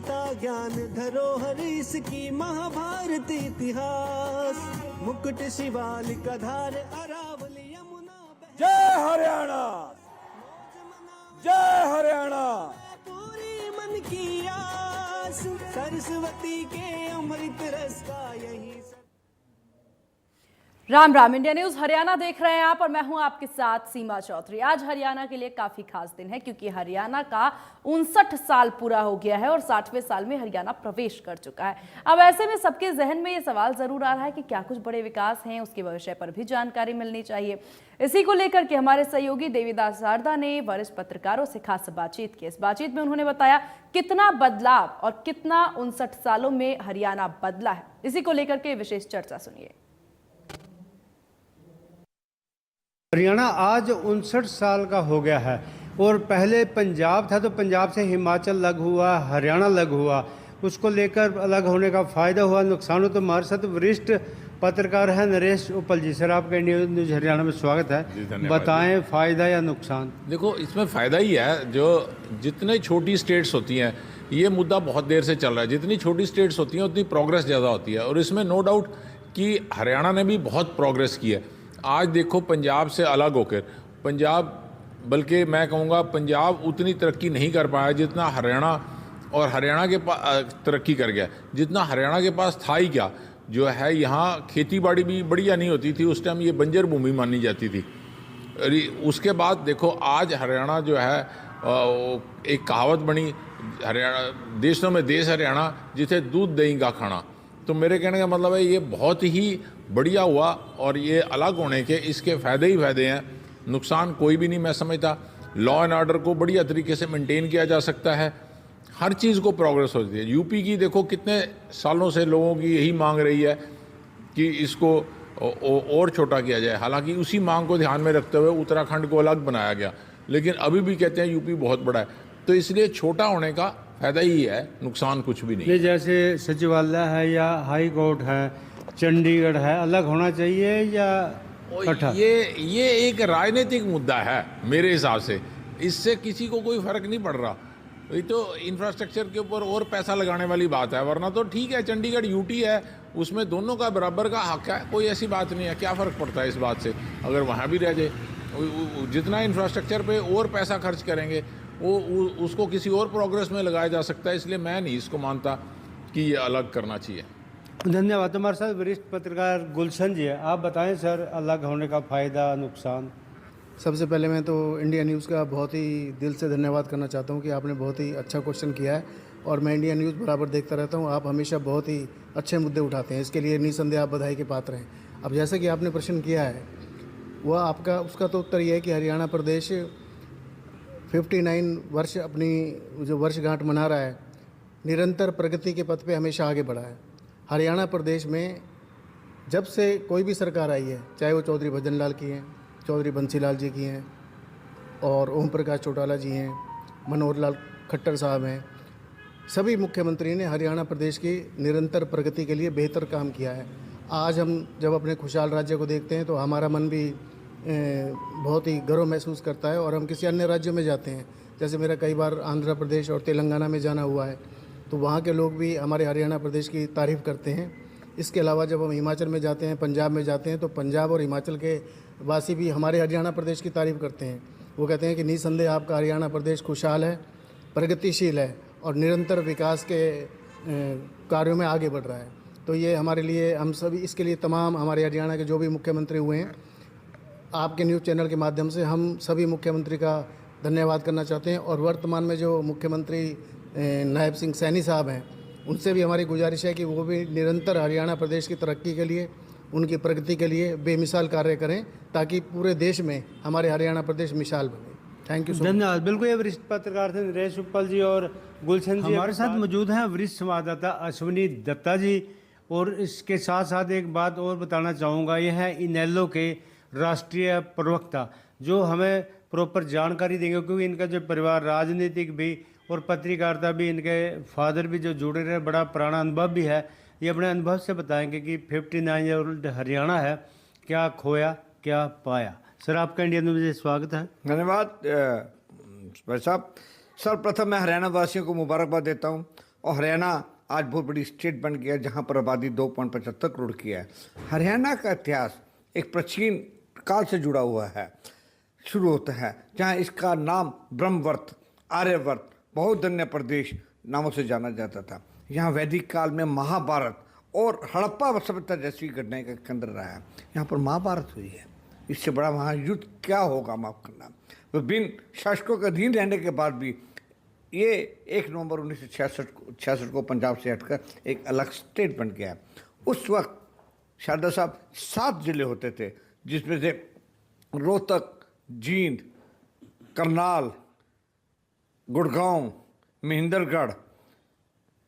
गीता ज्ञान धरोहर इसकी महाभारत इतिहास, मुकुट शिवालिका धार अरावली यमुना जय हरियाणा, जय हरियाणा। पूरी मन की आस, सरस्वती के अमृत रस का यही राम राम। इंडिया न्यूज हरियाणा देख रहे हैं आप और मैं हूं आपके साथ सीमा चौधरी। आज हरियाणा के लिए काफी खास दिन है क्योंकि हरियाणा का 59 साल पूरा हो गया है और 60वें साल में हरियाणा प्रवेश कर चुका है। अब ऐसे में सबके जहन में ये सवाल जरूर आ रहा है कि क्या कुछ बड़े विकास हैं, उसके विषय पर भी जानकारी मिलनी चाहिए। इसी को लेकर के हमारे सहयोगी देवीदास शारदा ने वरिष्ठ पत्रकारों से खास बातचीत की। इस बातचीत में उन्होंने बताया कितना बदलाव और कितना 59 सालों में हरियाणा बदला है। इसी को लेकर के विशेष चर्चा सुनिए। हरियाणा आज 59 साल का हो गया है और पहले पंजाब था तो पंजाब से हिमाचल अलग हुआ, हरियाणा अलग हुआ। उसको लेकर अलग होने का फ़ायदा हुआ, नुकसान हो। तो हमारे साथ वरिष्ठ पत्रकार हैं नरेश उपल जी। सर, आपका इंडिया न्यूज हरियाणा में स्वागत है। बताएं फ़ायदा या नुकसान। देखो, इसमें फ़ायदा ही है। जो जितने छोटी स्टेट्स होती हैं, ये मुद्दा बहुत देर से चल रहा है, जितनी छोटी स्टेट्स होती हैं उतनी प्रोग्रेस ज़्यादा होती है और इसमें नो डाउट कि हरियाणा ने भी बहुत प्रोग्रेस की है। आज देखो, पंजाब से अलग होकर पंजाब, बल्कि मैं कहूँगा पंजाब उतनी तरक्की नहीं कर पाया जितना हरियाणा, और हरियाणा के पास तरक्की कर गया जितना हरियाणा के पास था ही क्या। जो है यहाँ खेती बाड़ी भी बढ़िया नहीं होती थी, उस टाइम ये बंजर भूमि मानी जाती थी। उसके बाद देखो आज हरियाणा जो है, एक कहावत बनी, हरियाणा देशों में देश हरियाणा जिसे दूध दही का खाना। तो मेरे कहने का मतलब है ये बहुत ही बढ़िया हुआ और ये अलग होने के इसके फ़ायदे ही फ़ायदे हैं, नुकसान कोई भी नहीं मैं समझता। लॉ एंड ऑर्डर को बढ़िया तरीके से मेंटेन किया जा सकता है, हर चीज़ को प्रोग्रेस होती है। यूपी की देखो कितने सालों से लोगों की यही मांग रही है कि इसको और छोटा किया जाए। हालांकि उसी मांग को ध्यान में रखते हुए उत्तराखंड को अलग बनाया गया, लेकिन अभी भी कहते हैं यूपी बहुत बड़ा है। तो इसलिए छोटा होने का फ़ायदा ही है, नुकसान कुछ भी नहीं। जैसे सचिवालय है या हाई कोर्ट है, चंडीगढ़ है, अलग होना चाहिए या इकट्ठा? ये एक राजनीतिक मुद्दा है मेरे हिसाब से। इससे किसी को कोई फ़र्क नहीं पड़ रहा। ये तो इंफ्रास्ट्रक्चर के ऊपर और पैसा लगाने वाली बात है, वरना तो ठीक है, चंडीगढ़ यूटी है, उसमें दोनों का बराबर का हक है, कोई ऐसी बात नहीं है। क्या फ़र्क पड़ता है इस बात से अगर वहाँ भी रह जाए। जितना इंफ्रास्ट्रक्चर पे और पैसा खर्च करेंगे वो उसको किसी और प्रोग्रेस में लगाया जा सकता है। इसलिए मैं नहीं इसको मानता कि ये अलग करना चाहिए। धन्यवाद। हमारे साथ वरिष्ठ पत्रकार गुलशन जी है। आप बताएं सर, अलग होने का फ़ायदा नुकसान। सबसे पहले मैं तो इंडिया न्यूज़ का बहुत ही दिल से धन्यवाद करना चाहता हूं कि आपने बहुत ही अच्छा क्वेश्चन किया है और मैं इंडिया न्यूज़ बराबर देखता रहता हूं। आप हमेशा बहुत ही अच्छे मुद्दे उठाते हैं, इसके लिए निसंदेह आप बधाई के पात्र हैं। अब जैसे कि आपने प्रश्न किया है, वह आपका उसका तो उत्तर यह है कि हरियाणा प्रदेश 59 वर्ष अपनी जो वर्षगांठ मना रहा है, निरंतर प्रगति के पथ पे हमेशा आगे बढ़ा है। हरियाणा प्रदेश में जब से कोई भी सरकार आई है, चाहे वो चौधरी भजन लाल की हैं, चौधरी बंसी लाल जी की हैं और ओम प्रकाश चौटाला जी हैं, मनोहर लाल खट्टर साहब हैं, सभी मुख्यमंत्री ने हरियाणा प्रदेश की निरंतर प्रगति के लिए बेहतर काम किया है। आज हम जब अपने खुशहाल राज्य को देखते हैं तो हमारा मन भी बहुत ही गर्व महसूस करता है। और हम किसी अन्य राज्यों में जाते हैं, जैसे मेरा कई बार आंध्र प्रदेश और तेलंगाना में जाना हुआ है, तो वहाँ के लोग भी हमारे हरियाणा प्रदेश की तारीफ़ करते हैं। इसके अलावा जब हम हिमाचल में जाते हैं, पंजाब में जाते हैं, तो पंजाब और हिमाचल के वासी भी हमारे हरियाणा प्रदेश की तारीफ़ करते हैं। वो कहते हैं कि निसंदेह आपका हरियाणा प्रदेश खुशहाल है, प्रगतिशील है और निरंतर विकास के कार्यों में आगे बढ़ रहा है। तो ये हमारे लिए, हम सभी इसके लिए तमाम हमारे हरियाणा के जो भी मुख्यमंत्री हुए हैं, आपके न्यूज़ चैनल के माध्यम से हम सभी मुख्यमंत्री का धन्यवाद करना चाहते हैं। और वर्तमान में जो मुख्यमंत्री नायब सिंह सैनी साहब हैं, उनसे भी हमारी गुजारिश है कि वो भी निरंतर हरियाणा प्रदेश की तरक्की के लिए, उनकी प्रगति के लिए बेमिसाल कार्य करें ताकि पूरे देश में हमारे हरियाणा प्रदेश मिसाल बने। Thank you. धन्यवाद। बिल्कुल, ये वरिष्ठ पत्रकार थे नरेश उपल जी और गुलशन जी हमारे साथ मौजूद हैं। वरिष्ठ संवाददाता अश्विनी दत्ता जी। और इसके साथ साथ एक बात और बताना चाहूँगा, ये है इनेलो के राष्ट्रीय प्रवक्ता जो हमें प्रॉपर जानकारी देंगे, क्योंकि इनका जो परिवार राजनीतिक भी और पत्रकारिता भी, इनके फादर भी जो जुड़े रहे, बड़ा पुराना अनुभव भी है। ये अपने अनुभव से बताएंगे कि 59 ईयर ओल्ड हरियाणा है, क्या खोया क्या पाया। सर, आपका इंडिया न्यूज़ में स्वागत है। धन्यवाद भाई साहब। सर्वप्रथम मैं हरियाणा वासियों को मुबारकबाद देता हूं और हरियाणा आज बहुत बड़ी स्टेट बन गया जहाँ पर आबादी 2.75 करोड़ की है। हरियाणा का इतिहास एक प्राचीन काल से जुड़ा हुआ है, शुरू होता है जहाँ इसका नाम ब्रह्मवर्त, आर्यवर्त, बहुधन्य प्रदेश नामों से जाना जाता था। यहाँ वैदिक काल में महाभारत और हड़प्पा सभ्यता जैसी घटनाएं का केंद्र रहा है। यहाँ पर महाभारत हुई है, इससे बड़ा महायुद्ध क्या होगा, माफ करना। विभिन्न शासकों के अधीन रहने के बाद भी ये 1 नवंबर 1966 को पंजाब से हटकर एक अलग स्टेट बन गया। उस वक्त शारदा साहब 7 जिले होते थे, जिसमें से रोहतक, जींद, करनाल, गुड़गांव, महेंद्रगढ़,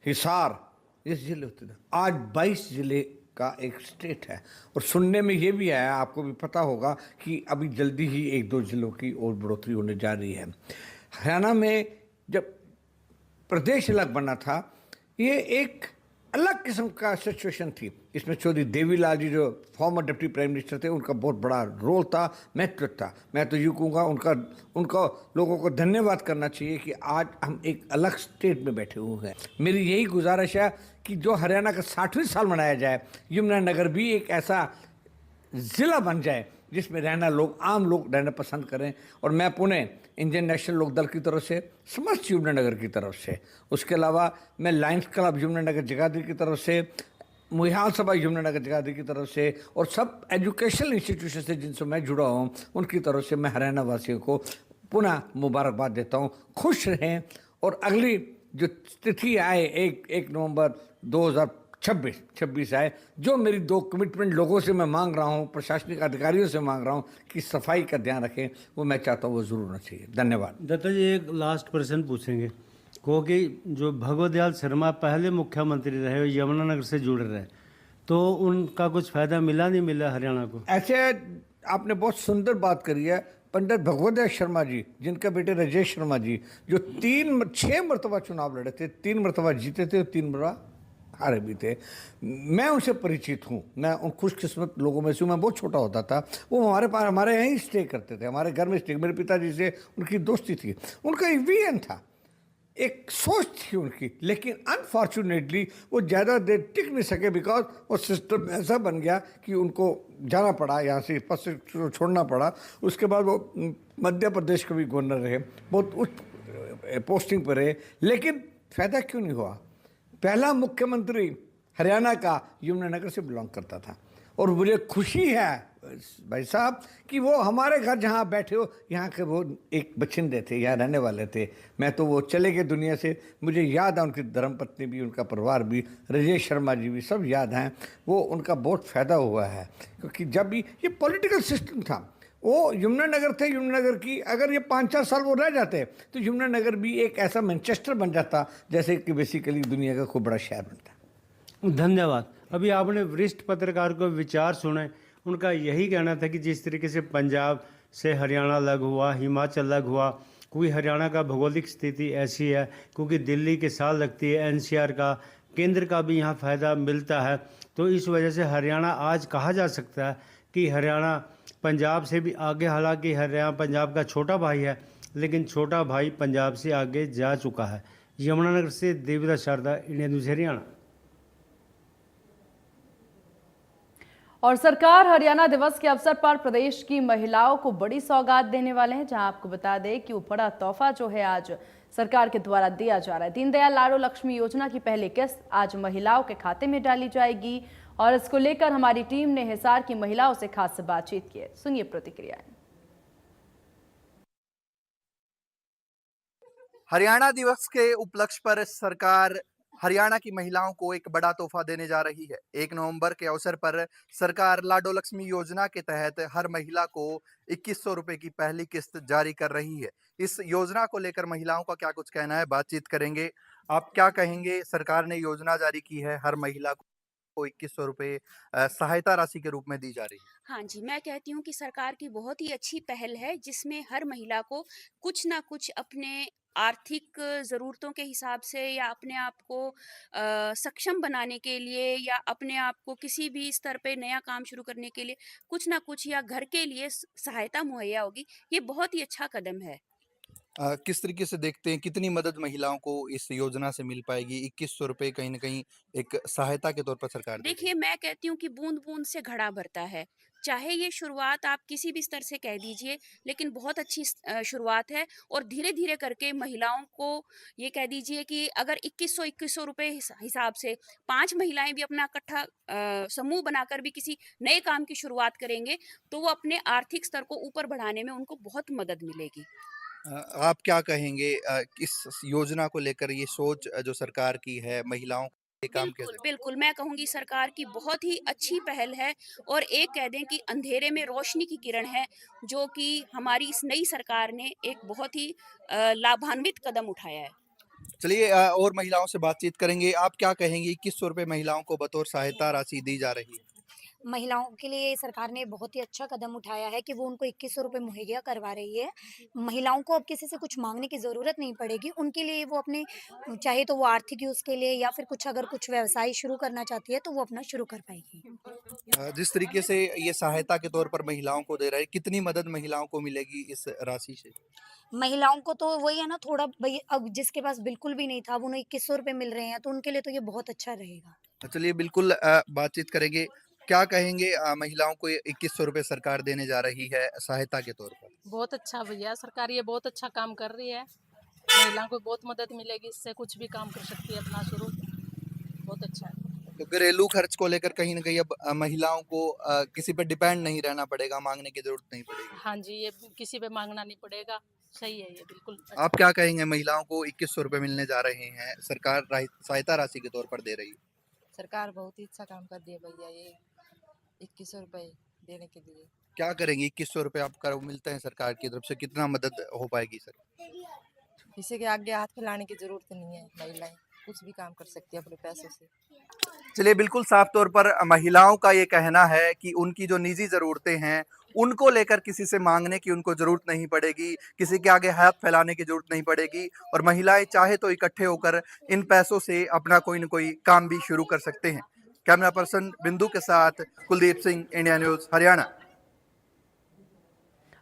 हिसार, ये जिले होते थे। आज 22 जिले का एक स्टेट है। और सुनने में ये भी आया, आपको भी पता होगा, कि अभी जल्दी ही 1-2 जिलों की और बढ़ोतरी होने जा रही है। हरियाणा में जब प्रदेश अलग बना था, ये एक अलग किस्म का सिचुएशन थी। इसमें चौधरी देवीलाल जी जो फॉर्मर डिप्टी प्राइम मिनिस्टर थे, उनका बहुत बड़ा रोल था, महत्व था। मैं तो यूँ कहूँगा उनका लोगों को धन्यवाद करना चाहिए कि आज हम एक अलग स्टेट में बैठे हुए हैं। मेरी यही गुजारिश है कि जो हरियाणा का 60वां साल मनाया जाए, यमुनानगर भी एक ऐसा ज़िला बन जाए जिसमें आम लोग रहना पसंद करें। और मैं पुणे इंडियन नेशनल लोक दल की तरफ से, समस्त यमुनानगर की तरफ से, उसके अलावा मैं लायंस क्लब यमुनानगर जगाधरी की तरफ से, मुहियाल सभा यमुनानगर जगाधरी की तरफ से, और सब एजुकेशनल इंस्टीट्यूशन से जिनसे मैं जुड़ा हूँ, उनकी तरफ से मैं हरियाणा वासियों को पुनः मुबारकबाद देता हूँ। खुश रहें और अगली जो तिथि आए 1 नवंबर 2026 आए, जो मेरी 2 कमिटमेंट लोगों से मैं मांग रहा हूँ, प्रशासनिक अधिकारियों से मांग रहा हूँ कि सफाई का ध्यान रखें, वो मैं चाहता हूँ वो ज़रूर होना चाहिए। धन्यवाद। दत्ता जी, एक लास्ट प्रश्न पूछेंगे को कि जो भगवत दयाल शर्मा पहले मुख्यमंत्री रहे, यमुनानगर से जुड़े रहे, तो उनका कुछ फायदा मिला नहीं मिला हरियाणा को? ऐसे आपने बहुत सुंदर बात करी है। पंडित भगवत दयाल शर्मा जी, जिनका बेटे राजेश शर्मा जी, जो 6 मरतबा चुनाव लड़े थे, 3 मरतबा जीते थे और 3 मरतबा हारे भी थे, मैं उनसे परिचित हूँ। मैं उन खुशकिस्मत लोगों में से हूँ। मैं बहुत छोटा होता था, वो हमारे यहाँ ही स्टे करते थे, हमारे घर में स्टे। मेरे पिताजी से उनकी दोस्ती थी। उनका एक विजन था, एक सोच थी उनकी, लेकिन अनफॉर्चुनेटली वो ज़्यादा देर टिक नहीं सके, बिकॉज वो सिस्टम ऐसा बन गया कि उनको जाना पड़ा, यहाँ से पद से छोड़ना पड़ा। उसके बाद वो मध्य प्रदेश के भी गवर्नर रहे, बहुत उच्च पोस्टिंग पर रहे, लेकिन फ़ायदा क्यों नहीं हुआ? पहला मुख्यमंत्री हरियाणा का यमुनानगर से बिलोंग करता था। और मुझे खुशी है भाई साहब कि वो हमारे घर जहाँ बैठे हो, यहाँ के वो एक बछिंदे थे, यहाँ रहने वाले थे। मैं तो वो चले गए दुनिया से, मुझे याद है उनकी धर्मपत्नी भी, उनका परिवार भी, राजेश शर्मा जी भी, सब याद हैं। वो उनका बहुत फ़ायदा हुआ है, क्योंकि जब भी ये पॉलिटिकल सिस्टम था, वो यमुनानगर थे, यमुनानगर की अगर ये 5-4 साल वो रह जाते तो यमुनानगर भी एक ऐसा मैनचेस्टर बन जाता, जैसे कि बेसिकली दुनिया का खूब बड़ा शहर बनता। धन्यवाद। अभी आपने वरिष्ठ पत्रकार को विचार सुने, उनका यही कहना था कि जिस तरीके से पंजाब से हरियाणा अलग हुआ, हिमाचल अलग हुआ, क्योंकि हरियाणा का भौगोलिक स्थिति ऐसी है, क्योंकि दिल्ली के साथ लगती है, एनसीआर का, केंद्र का भी यहाँ फ़ायदा मिलता है, तो इस वजह से हरियाणा आज कहा जा सकता है कि हरियाणा पंजाब से भी आगे। हालांकि हरियाणा पंजाब का छोटा भाई है, लेकिन छोटा भाई पंजाब से आगे जा चुका है। यमुनानगर से देवीदास शारदा, इंडिया न्यूज़ हरियाणा। और सरकार हरियाणा दिवस के अवसर पर प्रदेश की महिलाओं को बड़ी सौगात देने वाले हैं, जहां आपको बता दें कि वो बड़ा तोहफा जो है आज सरकार के द्वारा दिया जा रहा है। दीनदयाल लाडो लक्ष्मी योजना की पहली किस्त आज महिलाओं के खाते में डाली जाएगी, और इसको लेकर हमारी टीम ने हिसार की महिलाओं से खास बातचीत की है। सुनिए प्रतिक्रियाएं। हरियाणा दिवस के उपलक्ष्य पर सरकार हरियाणा की महिलाओं को एक बड़ा तोहफा देने जा रही है। 1 नवंबर के अवसर पर सरकार लाडो लक्ष्मी योजना के तहत हर महिला को 2100 रुपए की पहली किस्त जारी कर रही है। इस योजना को लेकर महिलाओं का क्या कुछ कहना है, बातचीत करेंगे। आप क्या कहेंगे? सरकार ने योजना जारी की है, हर महिला को 2100 रुपए सहायता राशि के रूप में दी जा रही है। हाँ जी, मैं कहती हूँ कि सरकार की बहुत ही अच्छी पहल है, जिसमें हर महिला को कुछ ना कुछ अपने आर्थिक ज़रूरतों के हिसाब से, या अपने आप को सक्षम बनाने के लिए, या अपने आप को किसी भी स्तर पे नया काम शुरू करने के लिए कुछ ना कुछ, या घर के लिए सहायता मुहैया होगी। ये बहुत ही अच्छा कदम है। किस तरीके से देखते हैं कितनी मदद महिलाओं को इस योजना से मिल पाएगी? 2100 रुपए कहीं न कहीं एक सहायता के तौर पर सरकार दे रही देखिए, मैं कहती हूँ कि बूंद-बूंद से घड़ा भरता है। चाहे ये शुरुआत आप किसी भी स्तर से कह दीजिए, लेकिन बहुत अच्छी शुरुआत है और धीरे-धीरे करके महिलाओं को ये कह दीजिए कि अगर 2100 रुपए हिसाब से 5 महिलाएँ भी अपना इकट्ठा समूह बनाकर भी किसी नए काम की शुरुआत करेंगे, तो वो अपने आर्थिक स्तर को ऊपर बढ़ाने में उनको बहुत मदद मिलेगी। आप क्या कहेंगे इस योजना को लेकर ये सोच जो सरकार की है महिलाओं के काम बिल्कुल, कैसे बिल्कुल, मैं कहूँगी सरकार की बहुत ही अच्छी पहल है और एक कह दें कि अंधेरे में रोशनी की किरण है, जो कि हमारी इस नई सरकार ने एक बहुत ही लाभान्वित कदम उठाया है। चलिए और महिलाओं से बातचीत करेंगे। आप क्या कहेंगी 2100 रुपए महिलाओं को बतौर सहायता राशि दी जा रही है? महिलाओं के लिए सरकार ने बहुत ही अच्छा कदम उठाया है कि वो उनको 2100 रुपए मुहैया करवा रही है। महिलाओं को अब किसी से कुछ माँगने की ज़रूरत नहीं पड़ेगी। उनके लिए वो अपने चाहे तो वो आर्थिक यूज़ के लिए या फिर कुछ अगर कुछ व्यवसाय शुरू करना चाहती है, तो वो अपना शुरू कर पाएगी। जिस तरीके से ये सहायता के तौर पर महिलाओं को दे रहे हैं, कितनी मदद महिलाओं को मिलेगी इस राशि से? महिलाओं को तो वही है ना थोड़ा भई अब जिसके पास बिल्कुल भी नहीं था, अब उन्हें 2100 रुपए मिल रहे हैं, तो उनके लिए तो ये बहुत अच्छा रहेगा। चलिए बिल्कुल बातचीत करेंगे। क्या कहेंगे महिलाओं को ये 2100 रुपए सरकार देने जा रही है सहायता के तौर पर? बहुत अच्छा भैया, सरकार ये बहुत अच्छा काम कर रही है। महिलाओं को बहुत मदद मिलेगी, इससे कुछ भी काम कर सकती है अपना शुरू। बहुत अच्छा है। तो घरेलू खर्च को लेकर कहीं न कहीं अब महिलाओं को किसी पे डिपेंड नहीं रहना पड़ेगा, माँगने की ज़रूरत नहीं पड़ेगी। हाँ जी, ये किसी पे मांगना नहीं पड़ेगा। सही है ये बिल्कुल। आप क्या कहेंगे महिलाओं को 2100 रुपए मिलने जा रहे हैं, सरकार सहायता राशि के तौर पर दे रही है। सरकार बहुत ही अच्छा काम कर रही है भैया, ये 2100 रुपए देने के लिए। क्या करेंगे 2100 रुपए आपको मिलते हैं सरकार की तरफ से, कितना मदद हो पाएगी सर? किसी के आगे हाथ फैलाने की जरूरत नहीं है, महिलाएं कुछ भी काम कर सकती है अपने पैसों से। चलिए बिल्कुल साफ तौर पर महिलाओं का ये कहना है कि उनकी जो निजी ज़रूरतें हैं, उनको लेकर किसी से माँगने की उनको ज़रूरत नहीं पड़ेगी, किसी के आगे हाथ फैलाने की ज़रूरत नहीं पड़ेगी और महिलाएं चाहे तो इकट्ठे होकर इन पैसों से अपना कोई न कोई काम भी शुरू कर सकते हैं। कैमरा पर्सन बिंदु के साथ कुलदीप सिंह, इंडिया न्यूज़, हरियाणा।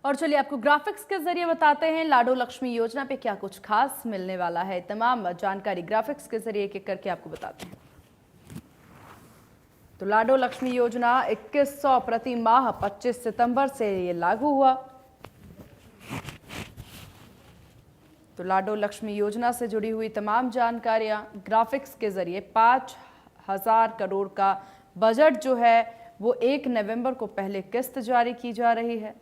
और चलिए आपको ग्राफिक्स के जरिए बताते हैं लाडो लक्ष्मी योजना पे क्या कुछ खास मिलने वाला है। तमाम जानकारी ग्राफिक्स के जरिए एक एक करके आपको बताते हैं। तो लाडो लक्ष्मी योजना 2100 प्रति माह 25 सितंबर से ये लागू हुआ। तो लाडो लक्ष्मी योजना से जुड़ी हुई तमाम जानकारियां ग्राफिक्स के जरिए 5000 करोड़ का बजट जो है वो 1 नवंबर को पहले किस्त जारी की जा रही है।